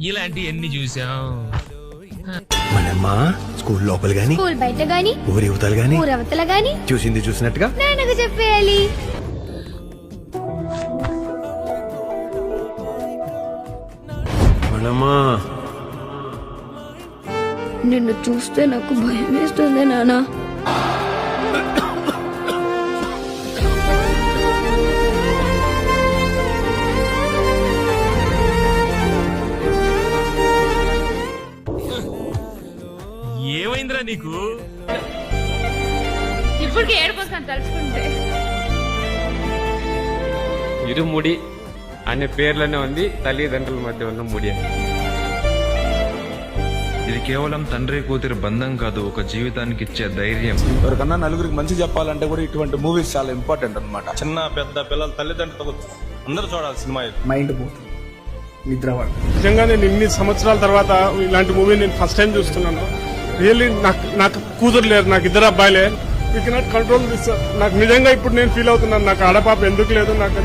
ఇలాంటి ఎన్ని చూసాం. మనమ్మా స్కూల్ లోపల గాని, స్కూల్ బయట గాని, ఊరి యువతలు గాని, ఊరవతల గాని చూసింది చూసినట్టుగా నాన్నకు చెప్పేయాలి. మనమ్మా నిన్ను చూస్తే నాకు భయం వేస్తుంది నాన్న. ఏమైందిరా నీకు? ఇప్పటికి ఏడుపోతాను తలుచుకుంటే. ఇరుముడి అనే పేర్లోనే ఉంది తల్లిదండ్రుల మధ్య ఉన్న ముడి. ఇది కేవలం తండ్రి కూతురి బంధం కాదు, ఒక జీవితానికి ఇచ్చే ధైర్యం. ఎవరికన్నా నలుగురికి మంచి చెప్పాలంటే కూడా ఇటువంటి మూవీస్ చాలా ఇంపార్టెంట్ అన్నమాట. చిన్న పెద్ద పిల్లల తల్లిదండ్రులతో అందరూ చూడాలి సినిమా. మైండ్ పోతుంది, నిద్ర పడుతుంది. నిజంగా నేను ఇన్ని సంవత్సరాల తర్వాత ఇలాంటి మూవీ నేను ఫస్ట్ టైం చూస్తున్నాను. రియల్లీ నాకు కూతురు లేరు, నాకు ఇద్దరు అబ్బాయిలే. You cannot control this. నాకు నిజంగా ఇప్పుడు నేను ఫీల్ అవుతున్నాను, నాకు ఆడపాప ఎందుకు లేదు నాకు.